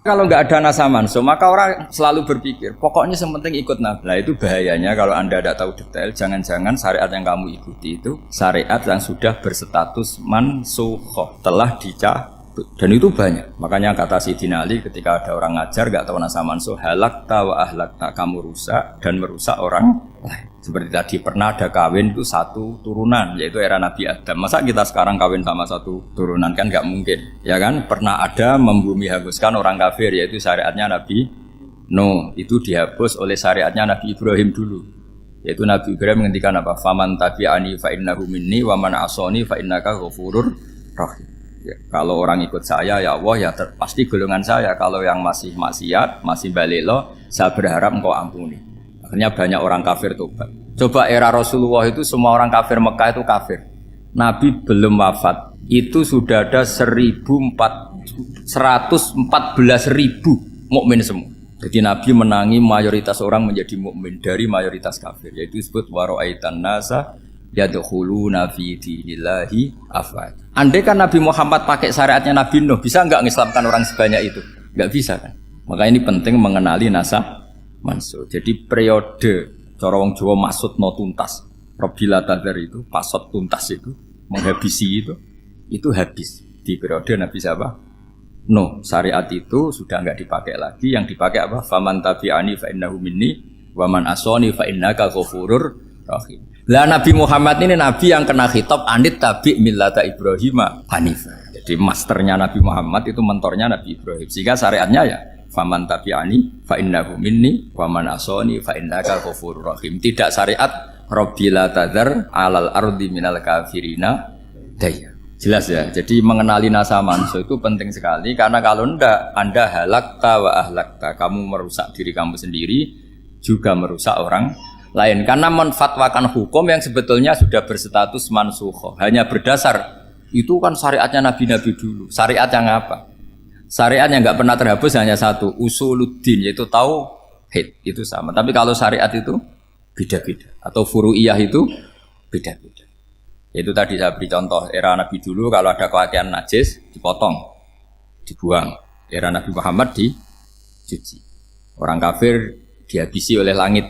Kalau nggak ada nasa manso, maka orang selalu berpikir, pokoknya sementing ikut Nabi. Nah itu bahayanya kalau Anda tidak tahu detail, jangan-jangan syariat yang kamu ikuti itu syariat yang sudah berstatus mansukhoh, telah dicabut. Dan itu banyak. Makanya kata Sayyidina Ali ketika ada orang ngajar nggak tahu nasa manso, halakta wa ahlakta, kamu rusak dan merusak orang lain. Seperti tadi pernah ada kawin itu satu turunan, yaitu era Nabi Adam. Masa kita sekarang kawin sama satu turunan, kan nggak mungkin, ya kan? Pernah ada membumi hanguskan orang kafir, yaitu syariatnya Nabi Nuh. Itu dihapus oleh syariatnya Nabi Ibrahim dulu, yaitu Nabi Ibrahim menghentikan apa? Faman tabi'ani fa innahu minni wa man asoni fa innaka ghafurur rahim. Ya, kalau orang ikut saya, ya Allah, ya pasti golongan saya. Kalau yang masih maksiat, masih balelo, saya berharap engkau ampuni. Akhirnya banyak orang kafir tobat. Coba era Rasulullah itu semua orang kafir Mekah itu kafir. Nabi belum wafat, itu sudah ada 114.000 mukmin semua. Jadi Nabi menangi mayoritas orang menjadi mukmin dari mayoritas kafir. Yaitu disebut wara'aitan nasa yadkhuluna fi dinillahi afwaj. Andai kan Nabi Muhammad pakai syariatnya Nabi Nuh, bisa enggak ngislamkan orang sebanyak itu? Enggak bisa kan? Maka ini penting mengenali nasa mansuh. Jadi periode cara wong Jawa maksud no tuntas. Robila tadar itu, pasot tuntas itu, menghabisi itu habis di periode Nabi siapa? No, syariat itu sudah enggak dipakai lagi. Yang dipakai apa? Faman tabi'ani fa innahu minni wa man asoni fa innaka ghafurur rahim. Lah Nabi Muhammad ini nabi yang kena khitab anit tabi' millata Ibrahim hanifah. Jadi masternya Nabi Muhammad itu mentornya Nabi Ibrahim. Sehingga syariatnya ya faman tabi'ani fa innahu minni wa man asoni fa innaka ghafurur rahim. Tidak syariat rabbila tadzar alal ardi minal kafirina daya. Jelas ya. Jadi mengenali nasa manso itu penting sekali, karena kalau ndak Anda halakta wa ahlakta, kamu merusak diri kamu sendiri juga merusak orang lain, karena menfatwakan hukum yang sebetulnya sudah berstatus mansukh hanya berdasar itu kan syariatnya nabi-nabi dulu. Syariat yang apa? Syariat yang nggak pernah terhapus hanya satu, usuluddin, yaitu tauhid, itu sama. Tapi kalau syariat itu beda-beda, atau furu'iyah itu beda-beda. Itu tadi saya beri contoh, era Nabi dulu kalau ada pakaian najis dipotong, dibuang. Era Nabi Muhammad dicuci. Orang kafir dihabisi oleh langit.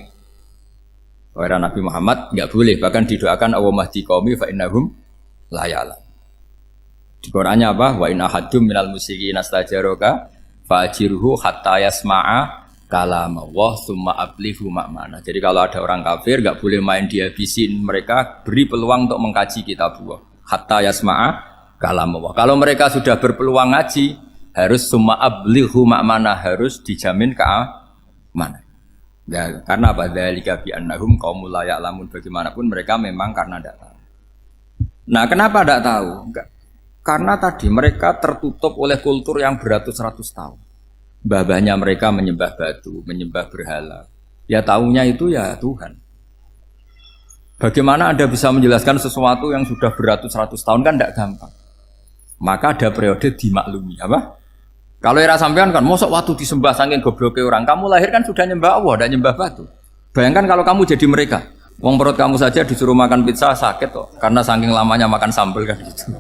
Era Nabi Muhammad nggak boleh, bahkan didoakan Allahumma hdi qaumi fa innahum la ya'lamun. Di Qur'annya apa? Wa in ahadum minal musyrikin astajaraka fa'jirhu hatta yasma'a kalamullah tsumma ablighu ma'mana. Jadi kalau ada orang kafir enggak boleh main dihabisin, mereka beri peluang untuk mengkaji kitabullah hatta yasma'a kalamullah. Kalau mereka sudah berpeluang ngaji, harus tsumma ablighu ma'mana, harus dijamin keamanan. Ya, karena apa? Dzalika bi annahum qaumul la ya'lamun. Bagaimanapun mereka memang karena tidak tahu. Nah, kenapa tidak tahu? Enggak. Karena tadi mereka tertutup oleh kultur yang beratus-ratus tahun. Mbah-mbahnya mereka menyembah batu, menyembah berhala. Ya taunya itu ya Tuhan. Bagaimana Anda bisa menjelaskan sesuatu yang sudah beratus-ratus tahun, kan tidak gampang. Maka ada periode dimaklumi. Apa? Kalau era sampean kan, mosok waktu disembah saking gobloknya orang. Kamu lahir kan sudah nyembah Allah, tidak nyembah batu. Bayangkan kalau kamu jadi mereka. Wong perut kamu saja disuruh makan pizza sakit kok, karena saking lamanya makan sambal kan gitu.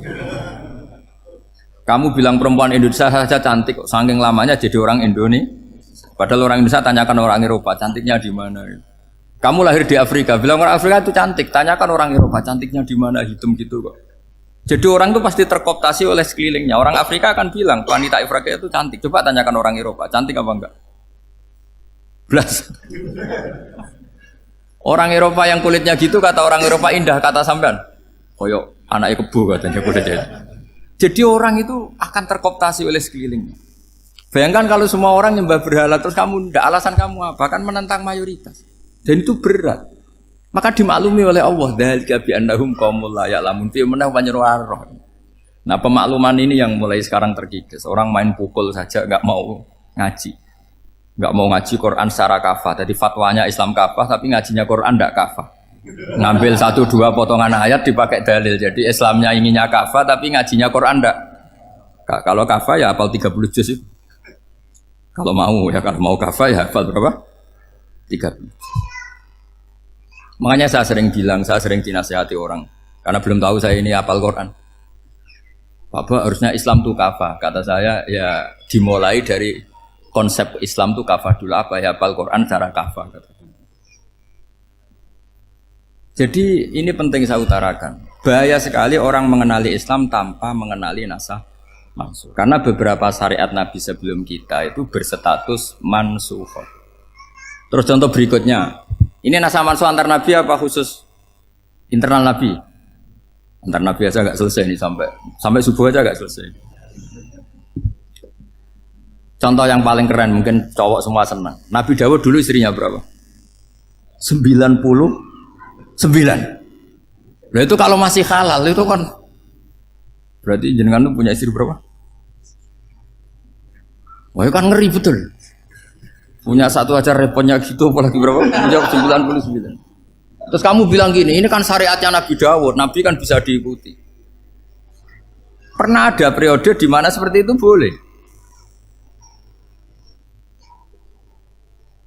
Kamu bilang perempuan Indonesia saja cantik kok, saking lamanya jadi orang Indonesia. Padahal orang Indonesia tanyakan orang Eropa, cantiknya di mana? Kamu lahir di Afrika, bilang orang Afrika itu cantik, tanyakan orang Eropa, cantiknya di mana? Hitam gitu kok. Jadi orang itu pasti terkooptasi oleh sekelilingnya. Orang Afrika akan bilang wanita Afrika itu cantik. Coba tanyakan orang Eropa, cantik apa enggak? Blas. Orang Eropa yang kulitnya gitu kata orang Eropa indah, kata sampean. Koyok anaknya kebo katanya kuda jadi. Jadi orang itu akan terkooptasi oleh sekelilingnya. Bayangkan kalau semua orang nyembah berhala terus kamu ndak, alasan kamu apa? Kan menentang mayoritas. Dan itu berat. Maka dimaklumi oleh Allah, dzalika bi annahum qaumul la ya'lamun fi manah panyeruarah. Nah, pemakluman ini yang mulai sekarang terkikis. Orang main pukul saja enggak mau ngaji. Enggak mau ngaji Quran secara kafah. Jadi fatwanya Islam kafah tapi ngajinya Quran enggak kafah. Ngambil 1-2 potongan ayat dipakai dalil. Jadi Islamnya inginnya kafah tapi ngajinya Quran enggak. Kalau kafah ya hafal 30 juz itu. Kalau mau kafah ya hafal berapa? 30. Makanya saya sering bilang, saya sering dinasihati orang karena belum tahu saya ini hafal Quran. Bapak harusnya Islam itu kafah. Kata saya ya dimulai dari konsep Islam itu kafah dulu apa ya, hafal Quran secara kafah. Jadi ini penting saya utarakan. Bahaya sekali orang mengenali Islam tanpa mengenali nasakh mansukh. Karena beberapa syariat Nabi sebelum kita itu berstatus mansukh. Terus contoh berikutnya, ini nasakh mansukh antar Nabi apa khusus internal Nabi? Antar Nabi aja nggak selesai nih sampai subuh aja nggak selesai. Contoh yang paling keren mungkin cowok semua senang. Nabi Dawud dulu istrinya berapa? 99. Nah itu kalau masih halal itu kan berarti jenengan tuh punya istri berapa? Wah itu kan ngeri betul. Punya satu aja repotnya gitu apalagi berapa? Punya 99. Terus kamu bilang gini, ini kan syariatnya Nabi Dawud, Nabi kan bisa diikuti. Pernah ada periode di mana seperti itu boleh.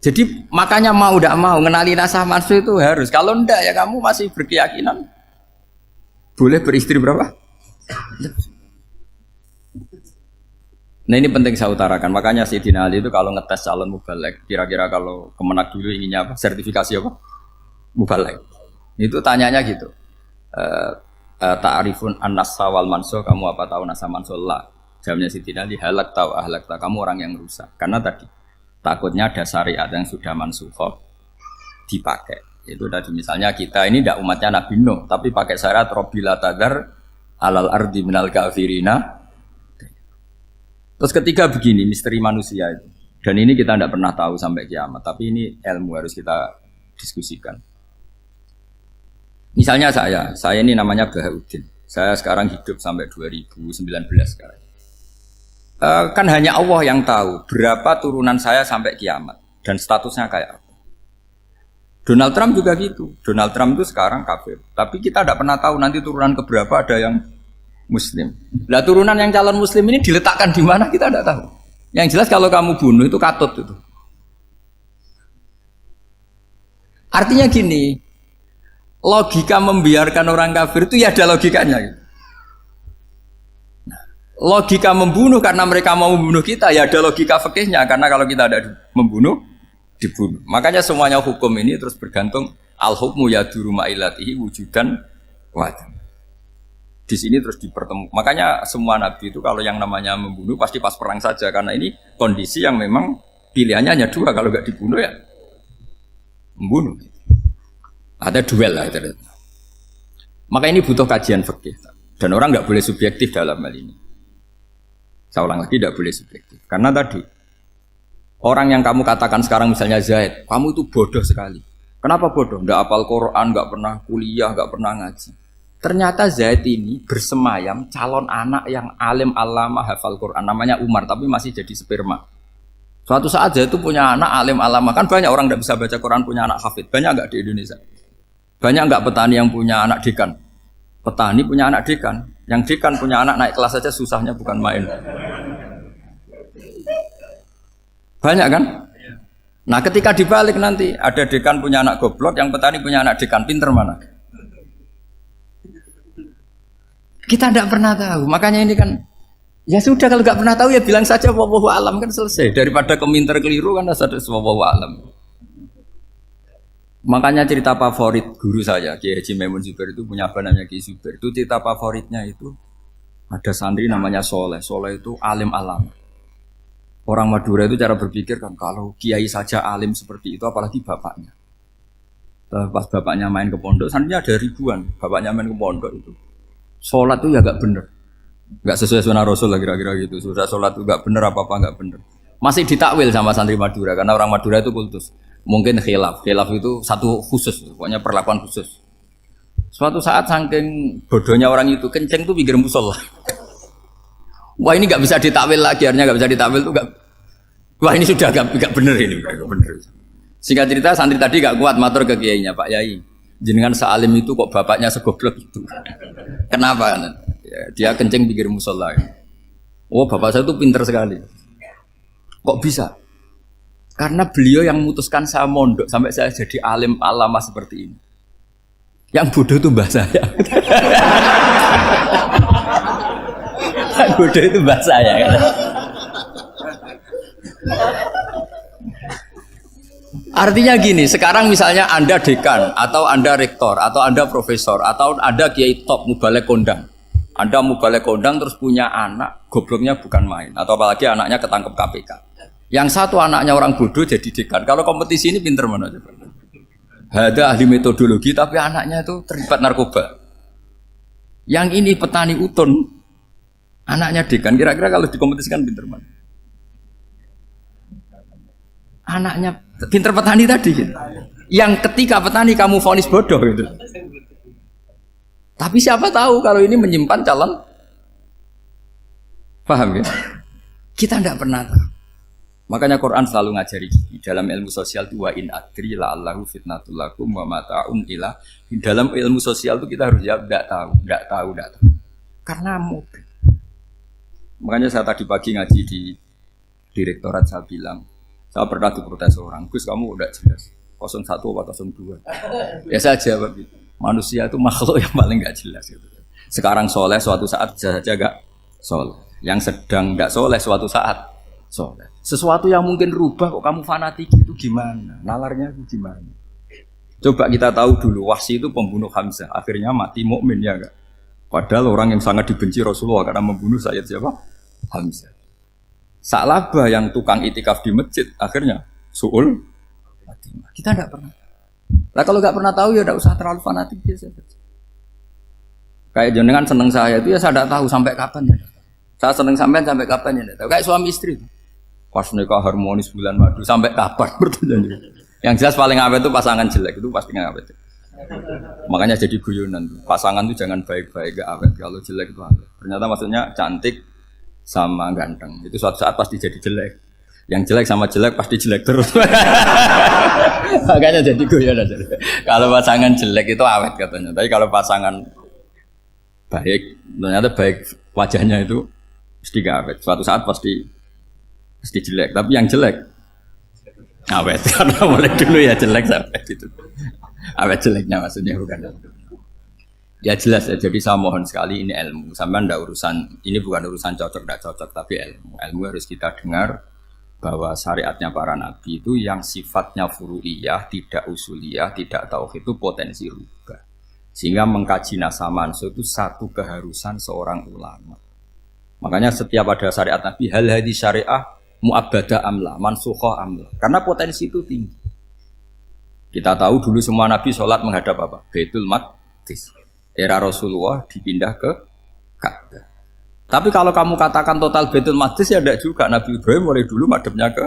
Jadi makanya mau tidak mau ngenali nasakh mansukh itu harus. Kalau enggak ya kamu masih berkeyakinan boleh beristri berapa? Nah ini penting saya utarakan. Makanya Sayyidina Ali itu kalau ngetes calon mubaligh, kira-kira kalau Kemenak dulu inginnya apa? Sertifikasi apa? Mubaligh. Itu tanyanya gitu. Ta'rifun an-nasakh wal mansukh, kamu apa tahu nasakh mansukh? La. Jawabnya Sayyidina Ali, halak tahu ahlak tahu, kamu orang yang rusak. Karena tadi takutnya ada syariat yang sudah mansukh dipakai. Itu tadi misalnya kita ini tidak umatnya Nabi Nuh, tapi pakai syarat Robbila tadar alal ardi minal kafirina. Terus ketiga begini, misteri manusia itu. Dan ini kita tidak pernah tahu sampai kiamat, tapi ini ilmu harus kita diskusikan. Misalnya saya ini namanya Bahauddin. Saya sekarang hidup sampai 2019 sekarang. Kan hanya Allah yang tahu berapa turunan saya sampai kiamat dan statusnya kayak apa. Donald Trump juga gitu. Donald Trump itu sekarang kafir, tapi kita tidak pernah tahu nanti turunan keberapa ada yang Muslim. Lah turunan yang calon Muslim ini diletakkan di mana kita tidak tahu. Yang jelas kalau kamu bunuh itu katut itu. Artinya gini, logika membiarkan orang kafir itu ya ada logikanya. Logika membunuh karena mereka mau membunuh kita ya ada logika fikihnya, karena kalau kita ada membunuh dibunuh. Makanya semuanya hukum ini terus bergantung al-hukmu yaduru ma'ilatihi wujudan wajah. Di sini terus dipertemukan. Makanya semua nabi itu kalau yang namanya membunuh pasti pas perang saja, karena ini kondisi yang memang pilihannya hanya dua, kalau nggak dibunuh ya membunuh. Ada duel lah itu. Maka ini butuh kajian fikih dan orang nggak boleh subjektif dalam hal ini. Saya ulang lagi, tidak boleh subjektif. Karena tadi orang yang kamu katakan sekarang misalnya Zaid, kamu itu bodoh sekali. Kenapa bodoh? Nggak hafal Quran, nggak pernah kuliah, nggak pernah ngaji. Ternyata Zaid ini bersemayam calon anak yang alim alama hafal Quran, namanya Umar, tapi masih jadi sperma. Suatu saat Zaid itu punya anak alim alama, kan banyak orang nggak bisa baca Quran punya anak hafid, banyak nggak di Indonesia? Banyak nggak petani yang punya anak dekan? Petani punya anak dekan, yang dekan punya anak naik kelas saja susahnya bukan main. Banyak kan? Nah ketika dibalik nanti ada dekan punya anak goblok, yang petani punya anak dekan, pinter mana? Kita tidak pernah tahu. Makanya ini kan ya sudah, kalau nggak pernah tahu ya bilang saja wallahu alam, kan selesai. Daripada keminter keliru kan ada wallahu alam. Makanya cerita favorit guru saya Kiai Haji Maimun Zubair itu punya apa namanya Kiai Zubair. Itu cerita favoritnya itu ada santri namanya Soleh. Soleh itu alim alam. Orang Madura itu cara berpikir kan kalau kiai saja alim seperti itu, apalagi bapaknya. Pas bapaknya main ke pondok, santrinya ada ribuan. Bapaknya main ke pondok itu, sholat itu ya gak bener, gak sesuai sunnah Rasul lah kira-kira gitu. Sudah sholat itu gak bener, apa-apa gak bener. Masih ditakwil sama santri Madura, karena orang Madura itu kultus. Mungkin khilaf itu satu khusus, pokoknya perlakuan khusus. Suatu saat saking bodohnya orang itu, kenceng tuh pinggir musola. Wah ini nggak bisa ditakwil lagi, akhirnya nggak bisa ditakwil tuh nggak. Wah ini sudah nggak bener ini, nggak bener. Singkat cerita santri tadi nggak kuat matur ke kiainya, Pak Yai, jenengan sealim itu kok bapaknya segoblok itu. Kenapa? Ya, dia kencing pinggir musola. Oh bapak saya itu pinter sekali. Kok bisa? Karena beliau yang memutuskan saya mondok sampai saya jadi alim alama seperti ini. Yang bodoh itu mbah saya. Bodoh itu bahasa ya kan? Artinya gini, sekarang misalnya Anda dekan, atau Anda rektor, atau Anda profesor, atau Anda kiai top, mubalek kondang. Anda mubalek kondang terus punya anak, gobloknya bukan main. Atau apalagi anaknya ketangkep KPK. Yang satu anaknya orang bodoh jadi dekan. Kalau kompetisi ini pinter mana coba? Ada ahli metodologi, tapi anaknya itu terlibat narkoba. Yang ini petani utun, anaknya dekan. Kira-kira kalau dikompetisikan pinter mana? Anaknya pinter petani tadi gitu. Yang ketika petani kamu vonis bodoh gitu. Tapi siapa tahu kalau ini menyimpan calon, paham ya? Kita tidak pernah tahu. Makanya Quran selalu ngajari dalam ilmu sosial itu wa in adri la'allahu fitnatul lakum wa mata'un ila. Di dalam ilmu sosial itu kita harus jawab tidak tahu. Karena mungkin. Makanya saya tadi pagi ngaji di direktorat saya bilang, saya pernah diprotes orang, Gus kamu udah jelas 01 atau 02. Ya saya jawab gitu. Manusia itu makhluk yang paling gak jelas gitu. Sekarang soleh suatu saat bisa saja gak soleh. Yang sedang gak soleh suatu saat soleh. Sesuatu yang mungkin rubah kok kamu fanatik itu gimana? Nalarnya itu gimana? Coba kita tahu dulu Wahsy itu pembunuh Hamzah, akhirnya mati mukmin ya enggak? Padahal orang yang sangat dibenci Rasulullah karena membunuh Sayyid siapa? Hamzah. Sa'labah yang tukang itikaf di masjid akhirnya su'ul Fatimah. Kita enggak pernah. Nah kalau enggak pernah tahu ya enggak usah terlalu fanatik biasa saja. Kayak jenengan seneng saya itu ya saya enggak tahu sampai kapan ya. Saya seneng sampean sampai kapan ya enggak tahu. Kayak suami istri itu. Pas nikah harmonis bulan madu sampai kapan bertanya. Yang jelas paling awet itu pasangan jelek itu pasti nggak awet. Makanya jadi guyonan tuh. Pasangan tuh jangan baik-baik gak awet, kalau jelek itu awet. Ternyata maksudnya cantik sama ganteng itu suatu saat pasti jadi jelek. Yang jelek sama jelek pasti jelek terus. Makanya jadi guyonan. Kalau pasangan jelek itu awet katanya. Tapi kalau pasangan baik, ternyata baik wajahnya itu pasti gak awet. Suatu saat pasti jelek, tapi yang jelek awet karena mulai dulu ya jelek sampai gitu. Awet jeleknya maksudnya bukan. Ya jelas ya, jadi saya mohon sekali ini ilmu. Sampai ndak urusan ini bukan urusan cocok tidak cocok tapi ilmu. Ilmu harus kita dengar bahwa syariatnya para nabi itu yang sifatnya furu'iyah, tidak usuliyah, tidak tauhid itu potensi rubah. Sehingga mengkaji nasab mansukh itu satu keharusan seorang ulama. Makanya setiap ada syariat nabi hal hadis syariah mu'abbadah amla, mansukhoh amla. Karena potensi itu tinggi. Kita tahu dulu semua nabi sholat menghadap apa? Baitul Maqdis. Era Rasulullah dipindah ke Ka'bah. Tapi kalau kamu katakan total Baitul Maqdis ya tidak juga. Nabi Ibrahim mulai dulu madhabnya ke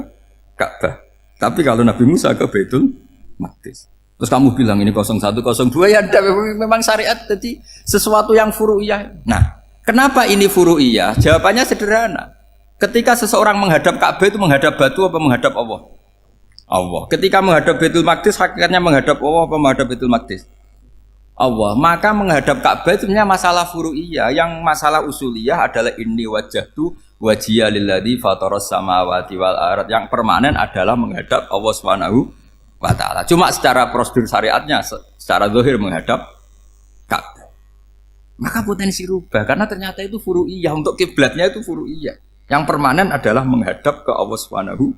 Ka'bah. Tapi kalau Nabi Musa ke Baitul Maqdis. Terus kamu bilang ini 01, 02 ya ada memang syariat jadi sesuatu yang furu'iyah. Nah, kenapa ini furu'iyah? Jawabannya sederhana. Ketika seseorang menghadap Ka'bah itu menghadap batu apa menghadap Allah? Allah. Ketika menghadap Baitul Maqdis hakikatnya menghadap Allah apa menghadap Baitul Maqdis? Allah. Maka menghadap Ka'bah itu sebenarnya masalah furu'iyah. Yang masalah usuliyah adalah inni wajjahtu wajhiya lilladzi fataras samawati wal ardh. Yang permanen adalah menghadap Allah Subhanahu wa taala. Cuma secara prosedur syariatnya secara zahir menghadap Ka'bah. Maka potensi rubah karena ternyata itu furu'iyah, untuk kiblatnya itu furu'iyah. Yang permanen adalah menghadap ke Allah Subhanahu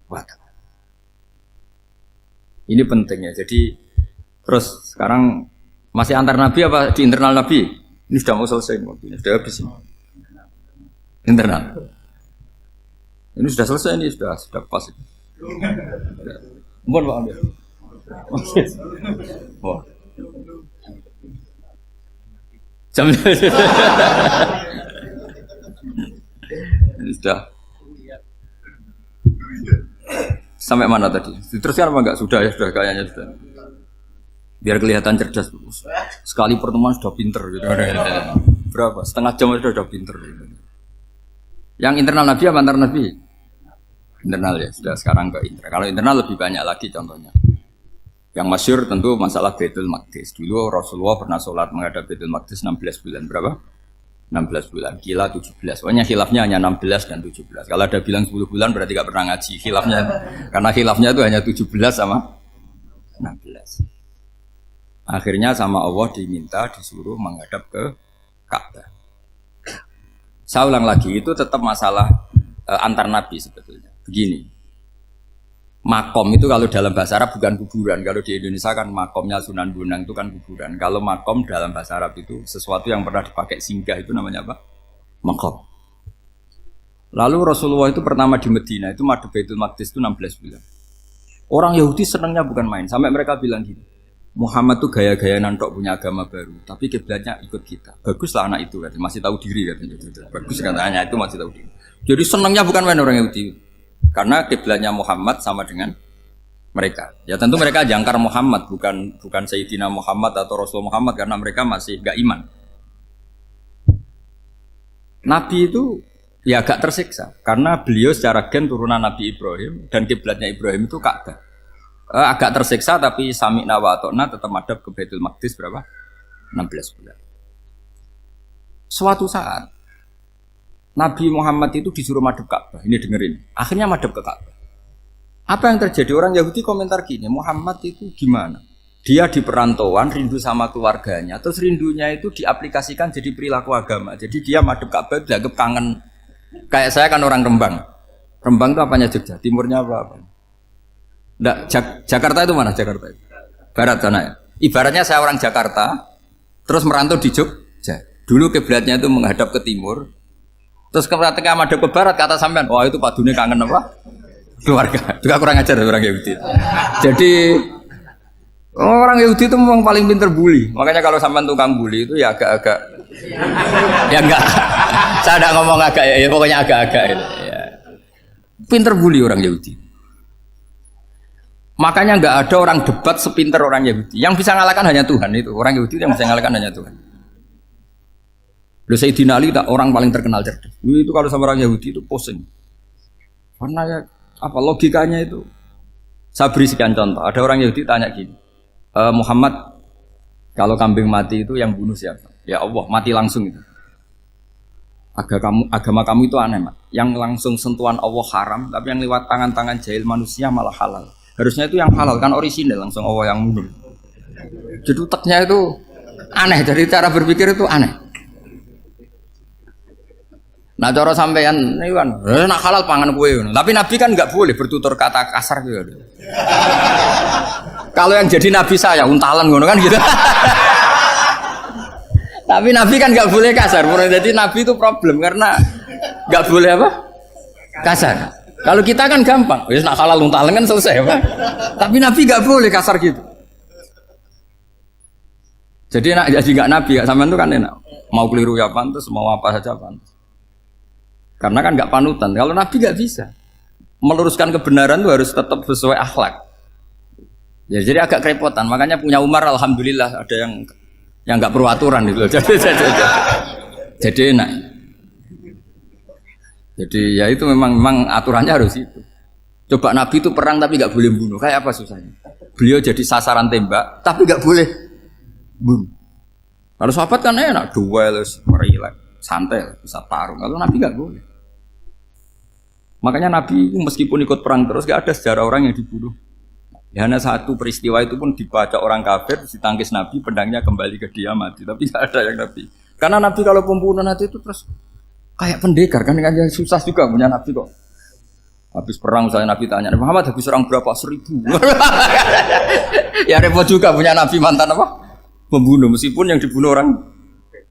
wa taala. Ini pentingnya. Jadi terus sekarang masih antar nabi apa di internal nabi? Ini sudah mau selesai waktunya, sudah habis ini. Internal. Ini sudah selesai, ini sudah pas. Mohon Pak ambil. Oh. Jam ini sudah sampai mana tadi? Diteruskan apa enggak? Sudah ya, sudah kayaknya sudah. Biar kelihatan cerdas. Sekali pertemuan sudah pinter gitu. Berapa? Setengah jam sudah pinter gitu. Yang internal nabi apa antar nabi? Internal ya, sudah sekarang ke internal. Kalau internal lebih banyak lagi contohnya. Yang masyhur tentu masalah Baitul Maqdis. Dulu Rasulullah pernah sholat menghadap Baitul Maqdis 16 bulan. Berapa? 16 bulan, gila 17. Pokoknya khilafnya hanya 16 dan 17. Kalau ada bilang 10 bulan berarti gak pernah ngaji. Khilafnya, karena khilafnya itu hanya 17 sama 16. Akhirnya sama Allah diminta, disuruh menghadap ke Ka'bah. Saya ulang lagi, itu tetap masalah antar nabi sebetulnya. Begini, Makom itu kalau dalam bahasa Arab bukan kuburan. Kalau di Indonesia kan makomnya Sunan Bonang itu kan kuburan. Kalau makom dalam bahasa Arab itu sesuatu yang pernah dipakai singgah itu namanya apa? Makom. Lalu Rasulullah itu pertama di Medina itu madhep Baitul Maqdis itu 16 bulan. Orang Yahudi senangnya bukan main. Sampai mereka bilang gini, Muhammad tuh gaya-gaya nantok punya agama baru. Tapi kiblatnya ikut kita. Baguslah anak itu katanya. Masih tahu diri katanya. Bagus katanya itu masih tahu diri. Jadi senangnya bukan main orang Yahudi. Karena kiblatnya Muhammad sama dengan mereka. Ya tentu mereka jangkar Muhammad, bukan Sayyidina Muhammad atau Rasul Muhammad karena mereka masih gak iman. Nabi itu ya agak tersiksa karena beliau secara gen turunan Nabi Ibrahim dan kiblatnya Ibrahim itu Ka'bah. Agak tersiksa tapi sami'na wa ata'na tetap madhab ke Baitul Maqdis berapa? 16 bulan. Suatu saat Nabi Muhammad itu disuruh madhab Ka'bah. Ini dengerin. Akhirnya madhab ke Ka'bah. Apa yang terjadi? Orang Yahudi komentar gini, Muhammad itu gimana? Dia di perantauan, rindu sama keluarganya. Terus rindunya itu diaplikasikan jadi perilaku agama. Jadi dia madhab Ka'bah dianggap kangen. Kayak saya kan orang Rembang. Rembang itu apanya Jogja? Timurnya apa? Nggak, Jakarta itu mana Jakarta itu? Barat sana ya? Ibaratnya saya orang Jakarta, terus merantau di Jogja. Dulu kiblatnya itu menghadap ke timur. Terus ketika madhab ke barat kata sampean, wah itu padune kangen apa? Keluarga. Juga kurang ajar orang Yahudi. Jadi orang Yahudi itu memang paling pinter bully. Makanya kalau sampean tukang bully itu ya agak-agak ya enggak. Saya enggak ngomong agak ya, pokoknya agak-agak ya. Pinter bully orang Yahudi. Makanya enggak ada orang debat sepinter orang Yahudi. Yang bisa ngalahkan hanya Tuhan itu. Orang Yahudi yang bisa ngalahkan hanya Tuhan. Loh Sayyidina Ali tak orang paling terkenal cerdas. Itu kalau sama orang Yahudi itu pusing. Karena ya apa logikanya itu? Saya beri sekian contoh. Ada orang Yahudi tanya gini, Muhammad kalau kambing mati itu yang bunuh siapa? Ya Allah, mati langsung itu. Agama kamu itu aneh, Mak. Yang langsung sentuhan Allah haram, tapi yang lewat tangan-tangan jahil manusia malah halal. Harusnya itu yang halal kan orisinal langsung Allah yang bunuh. Jadi utaknya itu aneh, dari cara berpikir itu aneh. Nah cara sampean ini kan, nak halal pangan kue. Tapi Nabi kan nggak boleh bertutur kata kasar gitu. Kalau yang jadi Nabi saya untalan ngono kan gitu. Tapi Nabi kan nggak boleh kasar. Jadi Nabi itu problem karena nggak boleh apa? Kasar. Kalau kita kan gampang, wis nak halal untalan kan selesai apa? Tapi Nabi nggak boleh kasar gitu. Jadi nak jadi nggak Nabi, nggak sampean itu kan enak. Mau keliru ya pantas, mau apa saja pantas. Karena kan nggak panutan. Kalau Nabi nggak bisa meluruskan kebenaran itu harus tetap sesuai akhlak. Ya jadi agak kerepotan. Makanya punya Umar alhamdulillah ada yang nggak perlu aturan itu. Jadi enak. Jadi ya itu memang aturannya harus itu. Coba Nabi itu perang tapi nggak boleh bunuh. Kayak apa susahnya? Beliau jadi sasaran tembak tapi nggak boleh bunuh. Kalau sahabat kan enak duel, relax, santai, bisa tarung. Kalau Nabi nggak boleh. Makanya Nabi meskipun ikut perang terus gak ada sejarah orang yang dibunuh. Ya hanya satu peristiwa itu pun dibaca orang kafir, ditangkis Nabi, pedangnya kembali ke dia mati. Tapi gak ada yang Nabi. Karena Nabi kalau pembunuh nanti itu terus kayak pendekar kan susah juga punya Nabi kok. Habis perang saya Nabi tanya, Muhammad habis orang berapa? 1000. Ya repot juga punya Nabi mantan apa? Pembunuh meskipun yang dibunuh orang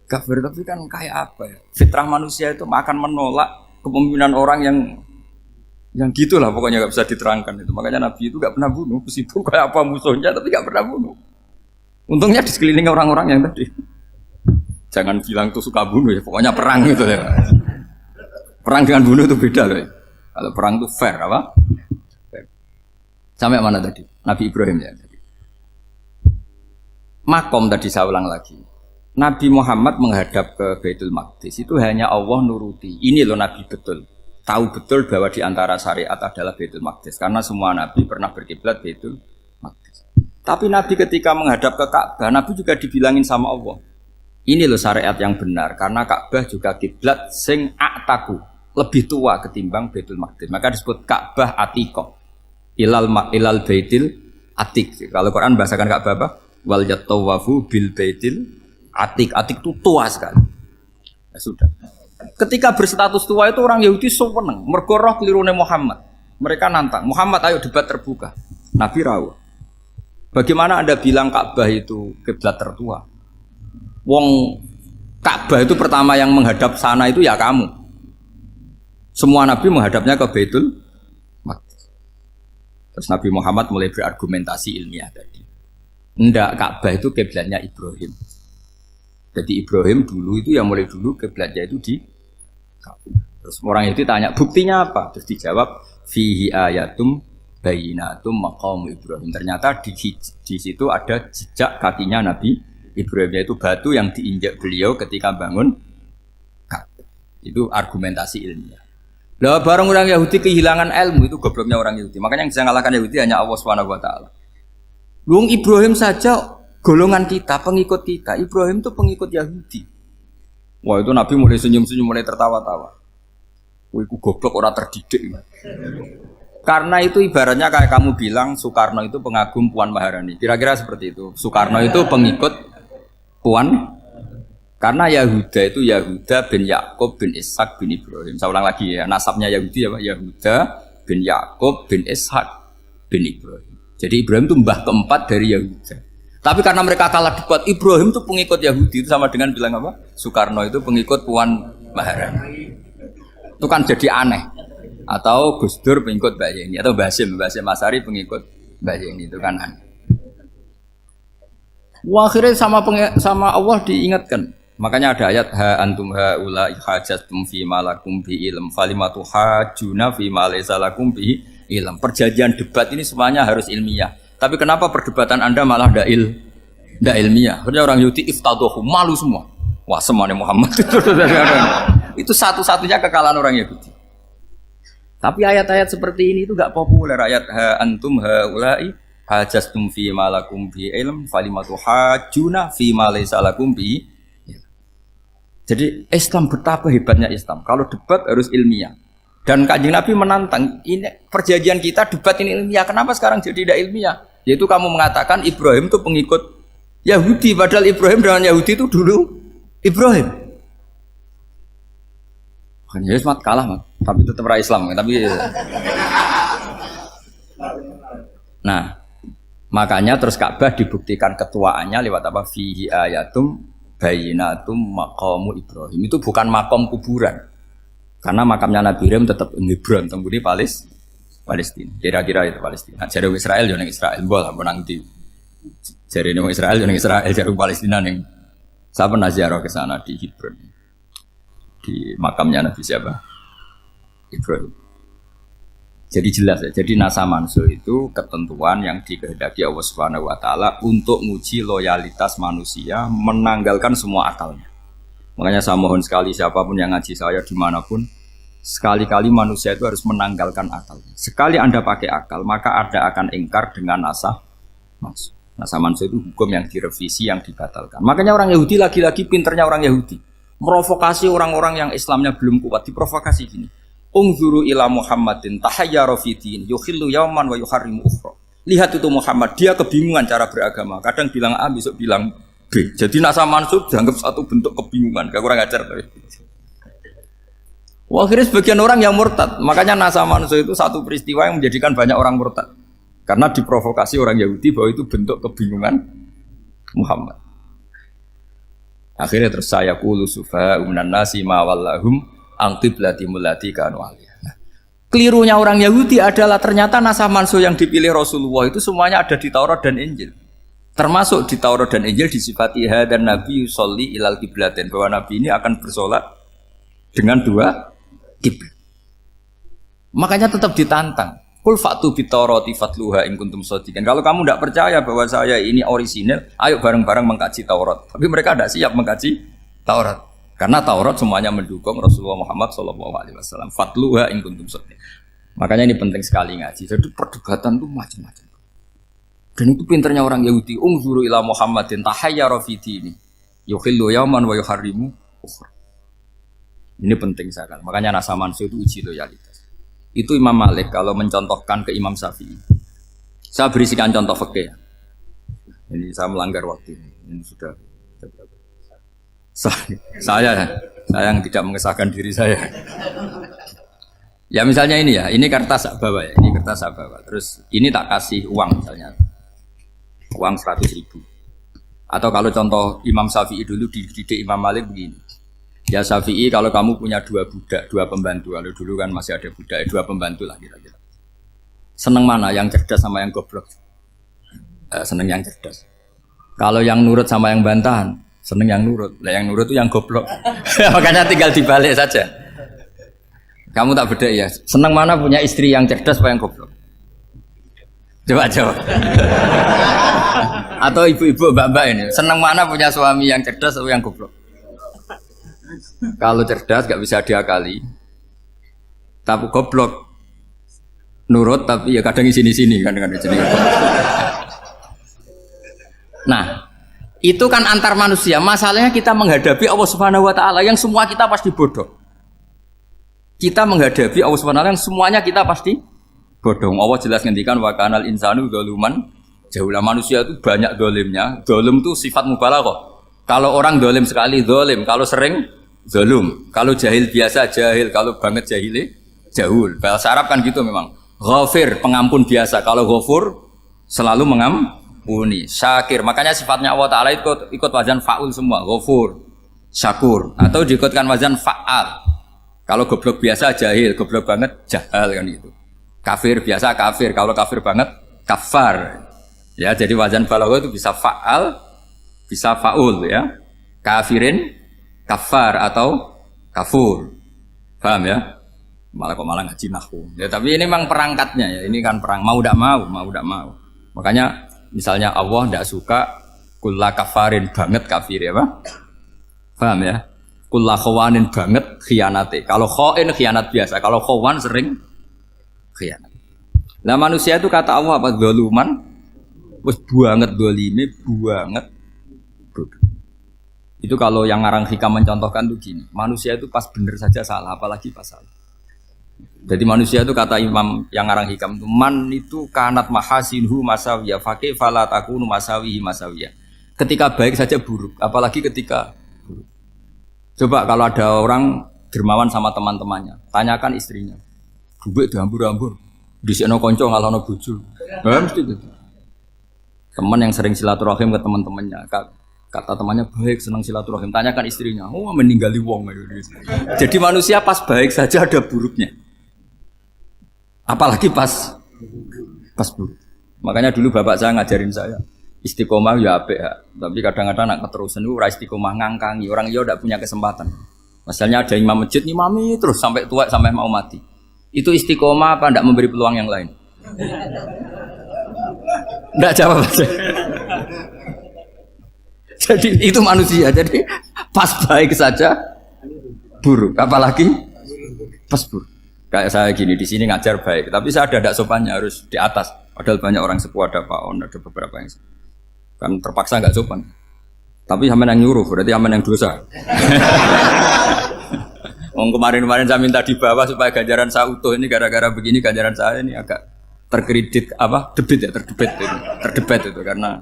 kafir. Tapi kan kayak apa ya? Fitrah manusia itu akan menolak kepemimpinan orang yang gitulah pokoknya nggak bisa diterangkan itu. Makanya Nabi itu nggak pernah bunuh meskipun kayak apa musuhnya tapi nggak pernah bunuh. Untungnya di sekeliling orang-orang yang tadi. Jangan bilang tuh suka bunuh ya, pokoknya perang gitu ya. Perang dengan bunuh itu beda loh. Ya. Kalau perang itu fair apa? Fair. Sampai mana tadi? Nabi Ibrahim ya. Makom tadi saya ulang lagi. Nabi Muhammad menghadap ke Baitul Maqdis itu hanya Allah nuruti. Ini loh Nabi betul. Tahu betul bahwa di antara syariat adalah Baitul Maqdis karena semua Nabi pernah berkiblat Baitul Maqdis. Tapi Nabi ketika menghadap ke Ka'bah, Nabi juga dibilangin sama Allah. Ini loh syariat yang benar karena Ka'bah juga kiblat sing a'taku, lebih tua ketimbang Baitul Maqdis. Maka disebut Ka'bah Atiqah. Ilal Baitil Atiq. Kalau Quran bahasakan Ka'bah apa? Wal yatawafu bil Baitil Atiq. Atiq itu tua sekali. Ya sudah. Ketika berstatus tua itu orang Yahudi seneng, mergo roh kelirune Muhammad. Mereka nantang, Muhammad ayo debat terbuka. Nabi rawuh. Bagaimana Anda bilang Ka'bah itu kiblat tertua? Wong Ka'bah itu pertama yang menghadap sana itu ya kamu. Semua Nabi menghadapnya ke Baitul Maqdis. Terus Nabi Muhammad mulai berargumentasi ilmiah tadi. Enggak, Ka'bah itu kiblatnya Ibrahim. Jadi Ibrahim dulu itu yang mulai dulu kiblatnya itu di Ka'bah. Terus orang itu tanya, buktinya apa? Terus dijawab, fihi ayatum bayinatum maqam Ibrahim. Ternyata di situ ada jejak kakinya Nabi Ibrahim, yaitu batu yang diinjak beliau ketika bangun Ka'bah. Itu argumentasi ilmiah. Lah barang orang Yahudi kehilangan ilmu, itu gobloknya orang Yahudi. Makanya yang bisa mengalahkan Yahudi hanya Allah Subhanahu wa taala. Luang Ibrahim saja golongan kita, pengikut kita. Ibrahim itu pengikut Yahudi. Wah, itu Nabi mulai senyum-senyum, mulai tertawa-tawa. Wah, itu goblok, orang terdidik. Karena itu ibaratnya kayak kamu bilang Soekarno itu pengagum Puan Maharani. Kira-kira seperti itu. Soekarno itu pengikut Puan. Karena Yahuda itu Yahuda bin Yakub bin Ishak bin Ibrahim. Saya ulang lagi ya, nasabnya Yahudi ya Pak. Yahuda bin Yakub bin Ishak bin Ibrahim. Jadi Ibrahim itu mbah keempat dari Yahuda. Tapi karena mereka kalah debat, Ibrahim itu pengikut Yahudi, itu sama dengan bilang apa? Soekarno itu pengikut Puan Maharani. Itu kan jadi aneh. Atau Gus Dur pengikut Mbak Yeni, atau Basim Asari pengikut Mbak Yeni, itu kan aneh. Wah, akhirnya sama Allah diingatkan. Makanya ada ayat ha antum haula hajjatum fi ma lakum bi ilm falimatu hajuna fi ma laysa lakum bi ilm. Perjanjian debat ini semuanya harus ilmiah. Tapi kenapa perdebatan Anda malah ndak ilmiah? Karena orang Yahudi iftadohu, malu semua. Wah, semuanya Muhammad itu satu-satunya kekalahan orang Yahudi. Tapi ayat-ayat seperti ini itu enggak populer. Ayat ha antum haula'i hajjastum fi ma lakum bi ilm falimatu hajuna fi ma laysa lakum bi. Jadi Islam, betapa hebatnya Islam. Kalau debat harus ilmiah. Dan Kanjeng Nabi menantang, ini perjanjian kita debat ini ilmiah. Kenapa sekarang jadi tidak ilmiah? Yaitu kamu mengatakan Ibrahim itu pengikut Yahudi, padahal Ibrahim dengan Yahudi itu dulu Ibrahim. Makanya Yesus kalah, tapi tetap ra Islam. Tapi nah, makanya terus Ka'bah dibuktikan ketuaannya lewat apa? Fihi ayatum bayinatum maqamu Ibrahim. Itu bukan makam kuburan. Karena makamnya Nabi Ibrahim tetap Hebron, tempat Palestina. Kira-kira itu Palestina. Jare Israel yo ning Israel, bola menang di. Jare ning Israel yo ning Israel, jare Palestina ning. Saya pernah ziarah ke sana di Hebron. Di makamnya Nabi siapa? Ibrahim. Jadi jelas ya. Jadi nasa mansuh itu ketentuan yang dikehendaki Allah Subhanahu wa taala untuk menguji loyalitas manusia, menanggalkan semua akalnya. Makanya saya mohon sekali siapapun yang ngaji saya dimanapun, sekali-kali manusia itu harus menanggalkan akalnya. Sekali Anda pakai akal, maka Anda akan ingkar dengan nasa mansuh. Nasa mansuh itu hukum yang direvisi, yang dibatalkan. Makanya orang Yahudi lagi-lagi pinternya orang Yahudi. Merovokasi orang-orang yang Islamnya belum kuat, diprovokasi gini. Ungzuru ila Muhammadin tahayyara fi din yukhillu yawman wa yuharrimu ukhra. Lihat itu Muhammad, dia kebingungan cara beragama. Kadang bilang A, besok bilang B. Jadi nasa mansub dianggap satu bentuk kebingungan. Gak kurang ajar tapi. Wah, akhirnya sebagian orang yang murtad. Makanya nasa mansub itu satu peristiwa yang menjadikan banyak orang murtad. Karena diprovokasi orang Yahudi bahwa itu bentuk kebingungan Muhammad. Akhirnya terus saya qulu sufa minan nasi ma wallahum angqiblati mulati kanu aliyah. Kelirunya orang Yahudi adalah ternyata nasa mansuh yang dipilih Rasulullah itu semuanya ada di Taurat dan Injil. Termasuk di Taurat dan Injil disifati dan Nabi yusolli ilal qiblatain, bahwa Nabi ini akan bersolat dengan dua kiblat. Makanya tetap ditantang. Qul fa'tu bit Taurati fatluha in kuntum shadiqin. Kalau kamu tidak percaya bahwa saya ini orisinal, ayo bareng-bareng mengkaji Taurat. Tapi mereka tidak siap mengkaji Taurat. Karena Taurat semuanya mendukung Rasulullah Muhammad SAW. Fatluha in kuntum shadiqin. Makanya ini penting sekali ngaji. Jadi perdebatan itu macam-macam. Dan itu pinternya orang Yahudi. Ungzuru ila Muhammadin tahayyara fi dini yukhillu yawman wa yuharrimu ukhra. Ini penting sekali. Makanya nasa mansuh itu uji loyalitas. Itu Imam Malik kalau mencontohkan ke Imam Syafi'i. Saya berisikan contoh fikih. Ini saya melanggar waktu ini. Ini sudah saya yang tidak mengesahkan diri saya. Ya misalnya ini ya, ini kertas sak bawa ya, ini kertas sak bawa. Terus ini tak kasih uang misalnya, uang 100.000. Atau kalau contoh Imam Syafi'i dulu dididik Imam Malik begini. Ya Syafi'i kalau kamu punya 2 budak, 2 pembantu, kalau dulu kan masih ada budak, 2 pembantu lah kira-kira. Seneng mana, yang cerdas sama yang goblok? Seneng yang cerdas. Kalau yang nurut sama yang bantahan, seneng yang nurut. Lah yang nurut itu yang goblok. Makanya tinggal dibalik saja. Kamu tak beda ya. Seneng mana punya istri yang cerdas apa yang goblok? Coba jawab. Atau ibu-ibu mbak-mbak ini, seneng mana punya suami yang cerdas atau yang goblok? Kalau cerdas gak bisa diakali. Tapi goblok nurut tapi ya kadang di sini-sini kadang-kadang sini. Nah, itu kan antar manusia. Masalahnya kita menghadapi Allah Subhanahu wa taala yang semua kita pasti bodoh. Kita menghadapi Allah Subhanahu wa taala yang semuanya kita pasti bodoh. Allah jelas ngendikan wa kanal insanu dzaluman jahula. Manusia itu banyak dolimnya. Dolim itu sifat mubalaghah. Kalau orang dolim sekali dolim, kalau sering zalum, kalau jahil biasa jahil, kalau banget jahili jahul. Bahasa Arab kan gitu memang. Ghafir, pengampun biasa. Kalau ghafur selalu mengampuni. Syakir, makanya sifatnya Allah Ta'ala ikut wazan fa'ul semua. Ghafur, syakur. Atau diikutkan wazan fa'al. Kalau goblok biasa jahil, goblok banget jahal kan itu. Kafir biasa kafir, kalau kafir banget kafar. Ya, jadi wazan balagha itu bisa fa'al, bisa fa'ul ya. Kafirin, kafar atau kafur. Paham ya? Malah kok malah ngaji nahwu. Ya tapi ini memang perangkatnya ya. Ini kan perang mau tidak mau. Makanya misalnya Allah tidak suka kulla kafarin banget kafir ya, Pak. Paham ya? Kulla khawanin banget khianate. Kalau khain khianat biasa, kalau khawan sering khianat. Nah manusia itu kata Allah apa? Zaluman wis banget dolime banget. Itu kalau yang ngarang hikam mencontohkan tuh gini, manusia itu pas bener saja salah, apalagi pas salah. Jadi manusia itu kata Imam yang ngarang hikam itu man itu kanat mahasinhu masawiyah fakih fala takunu masawihi masawiyah. Ketika baik saja buruk, apalagi ketika buruk. Coba kalau ada orang dermawan sama teman-temannya, tanyakan istrinya. Duit dihambur-hambur, disekno konco ngalono bojo. Mesti itu. Teman yang sering silaturahim ke teman-temannya, kata temannya baik, senang silaturahim, tanyakan istrinya. Oh, meninggali wong. Jadi manusia pas baik saja ada buruknya. Apalagi pas buruk. Makanya dulu bapak saya ngajarin saya istiqomah ya apik ya. Tapi kadang-kadang nak keterusan itu ora istiqomah ngangkangi. Orang dia tidak punya kesempatan. Misalnya ada imam masjid ngimami terus sampai tua sampai mau mati. Itu istiqomah apa tidak memberi peluang yang lain? Tidak jawab saja. Jadi itu manusia. Jadi pas baik saja buruk. Apalagi pas buruk. Kayak saya gini di sini ngajar baik, tapi saya ada sopannya harus di atas. Padahal banyak orang sepuh ada Pak On, ada beberapa yang kan terpaksa nggak sopan. Tapi sama yang nyuruh, berarti sama yang dosa. Kemarin saya minta di bawah supaya ganjaran saya utuh ini gara-gara begini ganjaran saya ini agak terkredit apa terdebat itu karena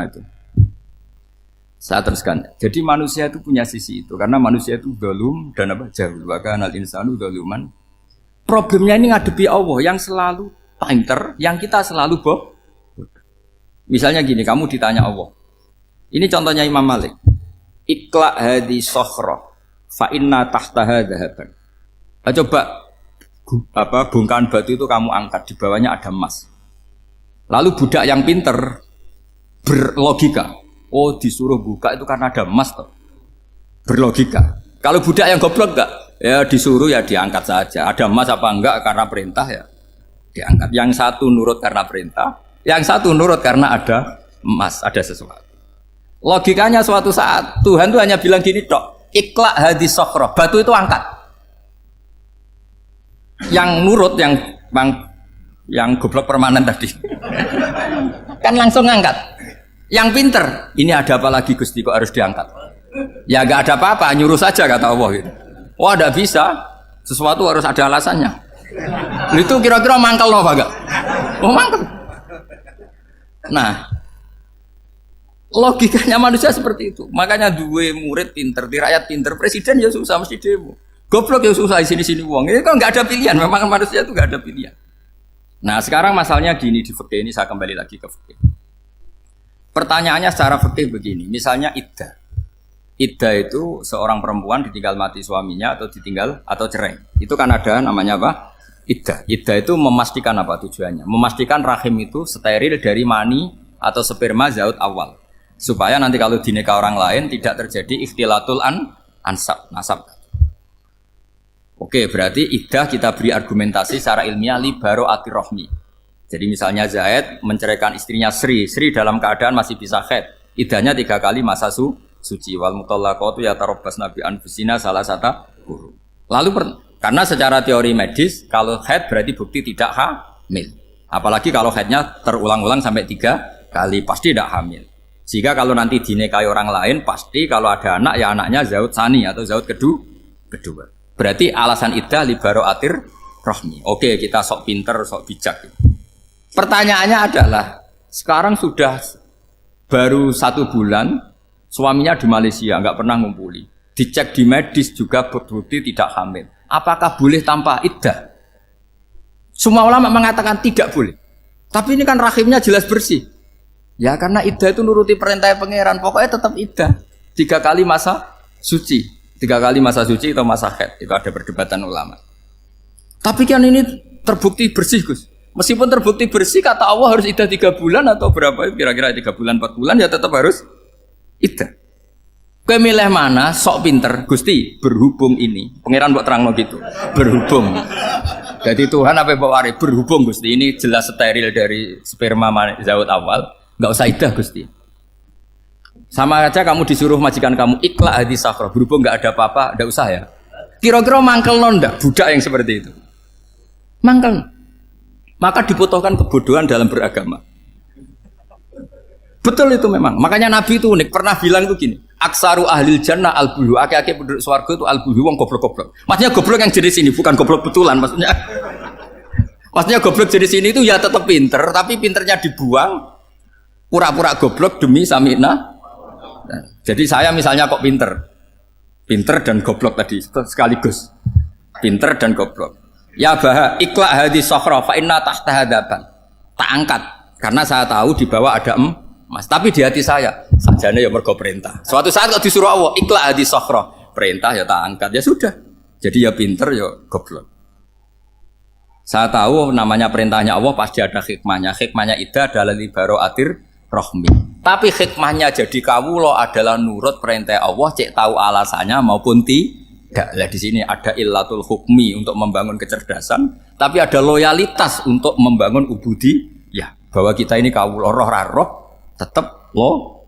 itu. Saya teruskan. Jadi manusia itu punya sisi itu karena manusia itu dzalum dan apa jahul. Wa kanal insanu dzaluman. Problemnya ini ngadepi Allah yang selalu pinter, yang kita selalu bohong. Misalnya gini, kamu ditanya Allah. Ini contohnya Imam Malik. Ikla hadi sokhroh fa inna tahtaha dhahaban. Coba bongkahan batu itu kamu angkat, di bawahnya ada emas. Lalu budak yang pinter berlogika. Oh disuruh buka itu karena ada emas toh. Berlogika. Kalau budak yang goblok enggak, ya disuruh ya diangkat saja. Ada emas apa enggak karena perintah ya diangkat. Yang satu nurut karena perintah, yang satu nurut karena ada emas, ada sesuatu. Logikanya suatu saat Tuhan tuh hanya bilang gini tok, ikla hadis sokhroh, batu itu angkat. Yang nurut yang goblok permanen tadi, kan langsung angkat. Yang pinter, ini ada apa lagi Gusti kok harus diangkat? Ya gak ada apa-apa, nyuruh saja kata Allah gitu. Wah tidak bisa, sesuatu harus ada alasannya. Itu kira-kira mangkel loh pak gak? Oh mangkel. Nah, logikanya manusia seperti itu. Makanya dua murid pinter, di rakyat pinter, presiden ya susah mesti demo. Goblok ya susah sini uang. Ini kan nggak ada pilihan. Memang manusia itu nggak ada pilihan. Nah sekarang masalahnya gini di fikih ini saya kembali lagi ke fikih. Pertanyaannya secara fikih begini. Misalnya iddah. Iddah itu seorang perempuan ditinggal mati suaminya atau ditinggal atau cerai. Itu kan ada namanya apa? Iddah. Iddah itu memastikan apa tujuannya? Memastikan rahim itu steril dari mani atau sperma zaut awal. Supaya nanti kalau dinikah orang lain tidak terjadi ikhtilatul ansab, nasab. Oke, berarti iddah kita beri argumentasi secara ilmiah li baro'ati rohmi. Jadi misalnya Zaid menceraikan istrinya Sri dalam keadaan masih bisa haid. Iddahnya 3 kali masa suci. Wal mutallaqatu yatarabbasna bi anfusina salah satu guru. Lalu karena secara teori medis kalau haid berarti bukti tidak hamil. Apalagi kalau haidnya terulang-ulang sampai 3 kali pasti tidak hamil. Sehingga kalau nanti dinikahi orang lain pasti kalau ada anak ya anaknya zaud sani atau zaud kedua. Berarti alasan iddah li baro'atir rohmi. Oke, kita sok pinter, sok bijak. Pertanyaannya adalah sekarang sudah baru 1 bulan suaminya di Malaysia nggak pernah ngumpuli. Dicek di medis juga berbukti tidak hamil. Apakah boleh tanpa iddah? Semua ulama mengatakan tidak boleh. Tapi ini kan rahimnya jelas bersih. Ya karena iddah itu nuruti perintah pangeran. Pokoknya tetap iddah. 3 kali masa suci. 3 kali masa suci atau masa haid. Itu ada perdebatan ulama. Tapi kan ini terbukti bersih Gus. Meskipun terbukti bersih kata Allah harus iddah 3 bulan atau berapa? Kira-kira 3 bulan 4 bulan ya tetap harus iddah. Kowe milih mana? Sok pinter Gusti berhubung ini. Pangeran mbok terangno gitu. Berhubung. Jadi Tuhan apa mbok wari berhubung Gusti ini jelas steril dari sperma zaut awal. Enggak usah iddah Gusti. Sama aja kamu disuruh majikan kamu ikhla hadis sakhra berhubung nggak ada apa-apa, nggak usah ya. Kira-kira mangkel nonda budak yang seperti itu. Mangkel. Maka dibutuhkan kebodohan dalam beragama. Betul itu memang. Makanya Nabi itu unik pernah bilang itu gini. Aksaru ahlil jannah al-bulu. Aki-aki penduduk swarga itu al-bulu wong goblok-goblok. Maksudnya goblok yang jenis ini bukan goblok betulan maksudnya. Maksudnya goblok jenis ini itu ya tetap pinter tapi pinternya dibuang pura-pura goblok demi samina. Nah, jadi saya misalnya kok pinter dan goblok tadi sekaligus, pinter dan goblok. Ya bah, ikhla hadis sokhro, fa inna tahta hadapan. Tak angkat, karena saya tahu di bawah ada emas. Tapi di hati saya, sajane ya mergo perintah. Suatu saat kalau disuruh Allah, ikhla hadis sokhro, perintah ya tak angkat, ya sudah. Jadi ya pinter ya goblok. Saya tahu namanya perintahnya Allah pasti ada hikmahnya. Hikmahnya iddah adalah libaro atir rohmi. Tapi hikmahnya jadi kawula adalah nurut perintah Allah, cek tahu alasannya maupun tidak. Lah di sini ada illatul hukmi untuk membangun kecerdasan, tapi ada loyalitas untuk membangun ubudi. Ya, bahwa kita ini kawula roh tetap loyal.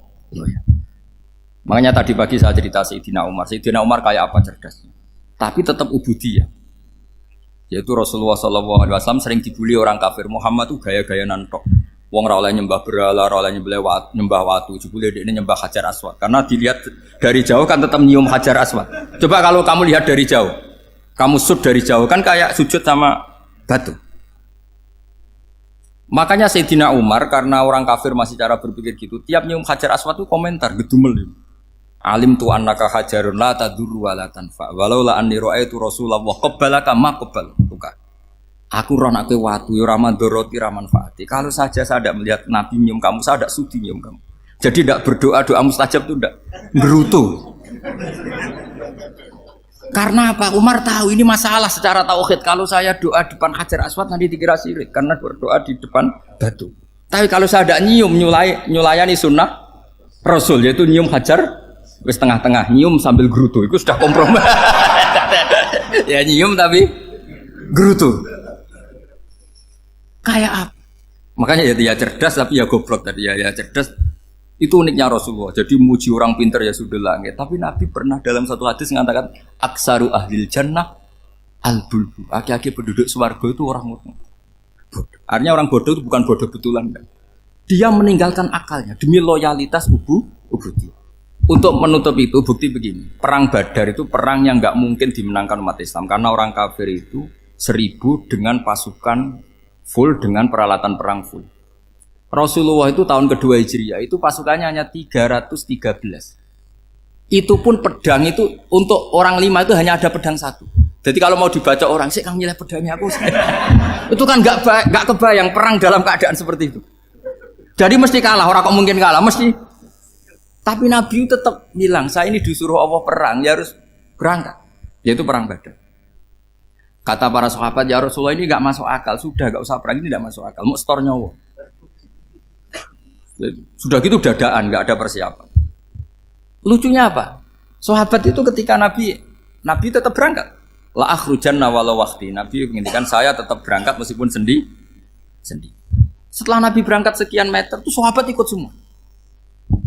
Makanya tadi pagi saya cerita Sayyidina Umar. Sayyidina Umar kayak apa cerdasnya? Tapi tetap ubudi ya. Yaitu Rasulullah SAW sering dibully orang kafir. Muhammad tuh gaya-gaya nantok. Wong ra oleh nyembah berhala, ra oleh nyembah watu, jebule dekne nyembah Hajar Aswad. Karena dilihat dari jauh kan tetap nyium Hajar Aswad. Coba kalau kamu lihat dari jauh, kamu sujud dari jauh kan kayak sujud sama batu. Makanya Sayyidina Umar karena orang kafir masih cara berpikir gitu, tiap nyium Hajar Aswad itu komentar gedumel. Alim tu annaka hajarun la tadurru wa la tanfa. Walau la anni ra'aitu Rasulullah qabbalaka ma qabbal. Aku roh nak watu ya ramandoroti ramanfaati. Kalau saja saya tidak melihat Nabi nyium kamu, saya tidak sudi nyium kamu. Jadi tidak berdoa doa mustajab itu tidak gerutu. Karena apa? Umar tahu ini masalah secara tauhid. Kalau saya doa depan Hajar Aswad nanti dikira syirik karena berdoa di depan batu. Tapi kalau saya tidak nyium nyulayani sunnah Rasul yaitu nyium Hajar wis tengah-tengah nyium sambil gerutu itu sudah kompromi. Ya nyium tapi gerutu. Kayak apa? Makanya ya cerdas tapi ya goblok tadi ya cerdas. Itu uniknya Rasulullah. Jadi muji orang pintar ya sudah langit. Tapi Nabi pernah dalam satu hadis mengatakan aksaru ahlil jannah al-bulbu. Aki-aki penduduk swarga itu orang bodoh. Artinya orang bodoh itu bukan bodoh betulan. Dia meninggalkan akalnya demi loyalitas ubudi. Untuk menutup itu bukti begini. Perang Badar itu perang yang nggak mungkin dimenangkan umat Islam karena orang kafir itu 1000 dengan pasukan full dengan peralatan perang full. Rasulullah itu tahun kedua Hijriah itu pasukannya hanya 313. Itu pun pedang itu untuk orang 5 itu hanya ada pedang 1. Jadi kalau mau dibaca orang, sih kamu nyileh pedangnya aku. Itu kan nggak kebayang perang dalam keadaan seperti itu. Jadi mesti kalah, orang kok mungkin kalah, mesti. Tapi Nabi tetap bilang, saya ini disuruh Allah perang, ya harus berangkat. Yaitu perang Badar. Kata para sahabat, ya Rasulullah ini nggak masuk akal, sudah nggak usah perang, ini nggak masuk akal, mau setor nyawa. Sudah gitu dadaan, nggak ada persiapan. Lucunya apa? Sahabat itu ketika Nabi tetap berangkat. La akhrujanna walau waqti. Nabi menginginkan saya tetap berangkat meskipun sendi. Setelah Nabi berangkat sekian meter, tuh sahabat ikut semua.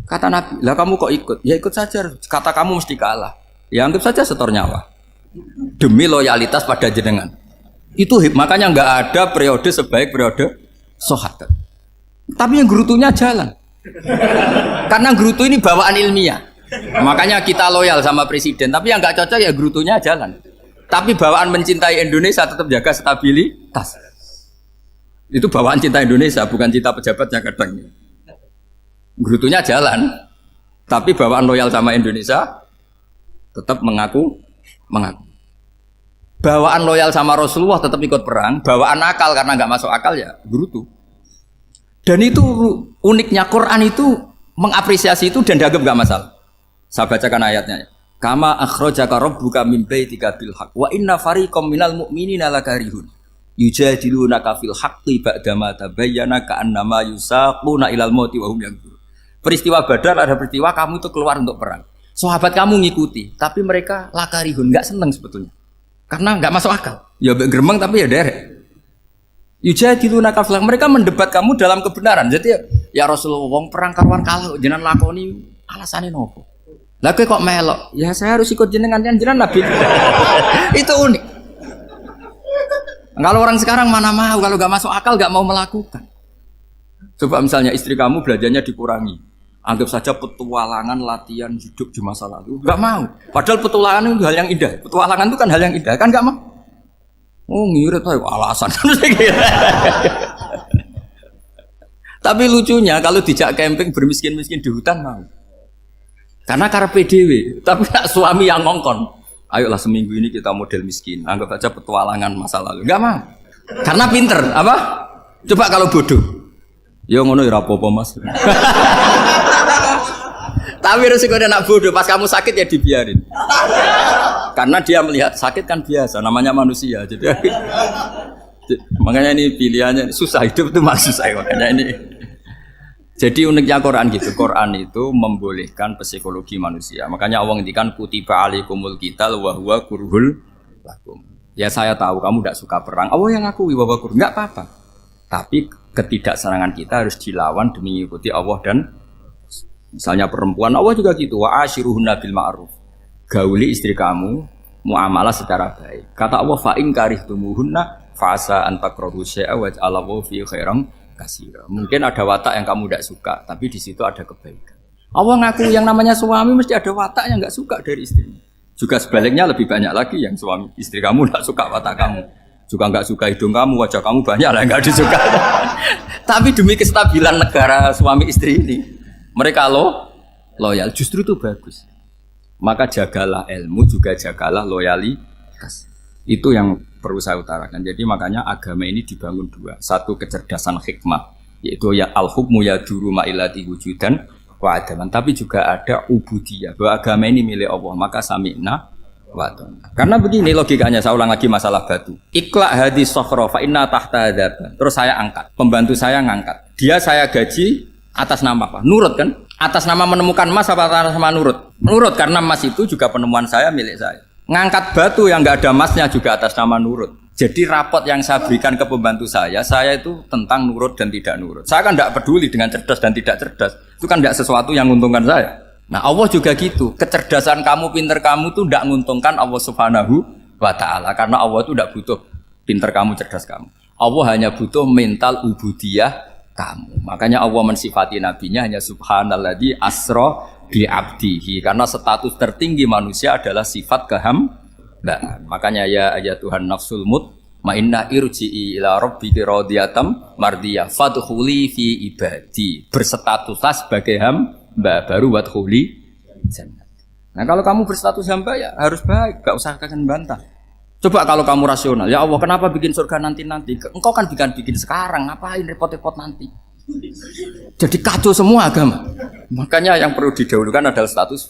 Kata Nabi, lah kamu kok ikut? Ya ikut saja. Kata kamu mesti kalah. Ya anggap saja setor nyawa. Demi loyalitas pada jenengan. Itu makanya nggak ada periode sebaik periode sahabat. Tapi yang gerutunya jalan. Karena gerutu ini bawaan ilmiah. Makanya kita loyal sama presiden. Tapi yang nggak cocok ya gerutunya jalan. Tapi bawaan mencintai Indonesia tetap jaga stabilitas. Itu bawaan cinta Indonesia, bukan cinta pejabatnya kadang. Gerutunya jalan. Tapi bawaan loyal sama Indonesia tetap mengaku. Bawaan loyal sama Rasulullah tetap ikut perang. Bawaan akal karena nggak masuk akal ya gerutu. Dan itu uniknya Quran itu mengapresiasi itu dan dianggap nggak masalah. Saya bacakan ayatnya. Kama akhrajaka rabbuka min baitika bil haqq wa inna fariqam minal mu'minina lakarihun yujadilunaka fil haqqi ba'dama tabayyana ka'annama yusaquna ilal mauti wa hum yanzurun. Peristiwa Badar ada peristiwa kamu itu keluar untuk perang. Sahabat kamu ngikuti, tapi mereka lakarihun, enggak senang sebetulnya. Karena enggak masuk akal. Ya geremeng tapi ya derek. Yujadilunaka fil haqq, mereka mendebat kamu dalam kebenaran. Jadi ya Rasulullah wong perang karuan kalah jenengan lakoni alasane nopo? Lah kok melok? Ya saya harus ikut jenengan Nabi. Itu unik. Kalau orang sekarang mana mau, kalau gak masuk akal gak mau melakukan. Coba misalnya istri kamu belajarnya dikurangi. Anggap saja petualangan latihan hidup di masa lalu. Gak mau. Padahal petualangan itu hal yang indah. Petualangan itu kan hal yang indah, kan gak mau. Oh ngirit aja alasan. Tapi lucunya kalau dijak camping bermiskin-miskin di hutan mau. Karena karpe dhewe, tapi nak suami yang ngongkon. Ayolah seminggu ini kita model miskin, anggap aja petualangan masa lalu. Enggak mah. Karena pinter, apa? Coba kalau bodoh. Ya ngono ya apa-apa Mas. Tapi resikonya nak bodoh, pas kamu sakit ya dibiarin. Karena dia melihat sakit kan biasa, namanya manusia. Jadi makanya ini pilihannya susah, hidup itu masih susah makanya ini. Jadi uniknya Quran gitu, Quran itu membolehkan psikologi manusia. Makanya Allah ngendikan kutiba alaikumul qital wa huwa kurhul lakum. Ya saya tahu kamu tidak suka perang. Allah yang ngakui bahwa kurhul, enggak apa-apa. Tapi ketidaksenangan kita harus dilawan demi mengikuti Allah dan misalnya perempuan Allah juga gitu. Wa ashiruhunna bil ma'ruf. Gauli istri kamu muamalah secara baik. Kata Allah fa in karihtumuhunna fa asa an takrahu syai'a wa ja'alallahu fi khairan kasira. Mungkin ada watak yang kamu tidak suka, tapi di situ ada kebaikan. Allah ngaku yang namanya suami mesti ada watak yang nggak suka dari istrinya. Juga sebaliknya lebih banyak lagi yang suami istri kamu nggak suka watak kamu, juga nggak suka hidung kamu, wajah kamu banyak lah nggak disuka. Tapi demi kestabilan negara suami istri ini, mereka loyal. Justru itu bagus. Maka jagalah ilmu, juga jagalah loyalitas. Itu yang perlu saya utarakan. Jadi makanya agama ini dibangun dua. Satu kecerdasan hikmah, yaitu ya al-hukmu ya duru ma'ilati wujudan wa adaman. Tapi juga ada ubudiyah, bahwa agama ini milik Allah. Maka sami'na wa ata'na. Karena begini logikanya, saya ulang lagi masalah batu. Ikla hadis sokhro fa inna tahta hadaba. Terus saya angkat, pembantu saya ngangkat. Dia saya gaji atas nama apa? Nurut kan? Atas nama menemukan emas apa atas nama nurut? Nurut, karena emas itu juga penemuan saya, milik saya. Ngangkat batu yang nggak ada emasnya juga atas nama nurut. Jadi rapot yang saya berikan ke pembantu saya itu tentang nurut dan tidak nurut. Saya kan tidak peduli dengan cerdas dan tidak cerdas. Itu kan tidak sesuatu yang menguntungkan saya. Nah Allah juga gitu. Kecerdasan kamu, pinter kamu itu tidak menguntungkan Allah Subhanahu wa Ta'ala. Karena Allah itu tidak butuh pinter kamu, cerdas kamu. Allah hanya butuh mental ubudiyah kamu. Makanya Allah mensifati nabinya hanya subhanalladzi asra bi abdihi, karena status tertinggi manusia adalah sifat kehambaan. Makanya ya Tuhan nafsul mutmainnah irji'i ila rabbiki radhiyatam mardiyah fadkhuli fi ibadi. Berstatuslah sebagai hamba baru wadkhuli jannah. Nah kalau kamu berstatus hamba ya harus baik, gak usah kalian bantah. Coba kalau kamu rasional, ya Allah kenapa bikin surga nanti-nanti? Engkau kan bikin sekarang, ngapain repot-repot nanti? Jadi kacau semua agama. Makanya yang perlu didahulukan adalah status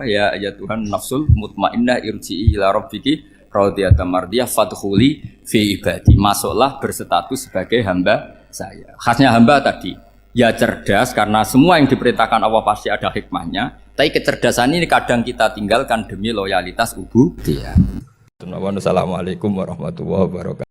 ya Tuhan nafsul mutmainnah irji'i ila rabbiki radiyatan mardiyah fadkhuli fi ibadi. Masuklah berstatus sebagai hamba saya. Khasnya hamba tadi, ya cerdas karena semua yang diperintahkan Allah pasti ada hikmahnya. Tapi kecerdasan ini kadang kita tinggalkan demi loyalitas ubudiyah. Assalamualaikum warahmatullahi wabarakatuh.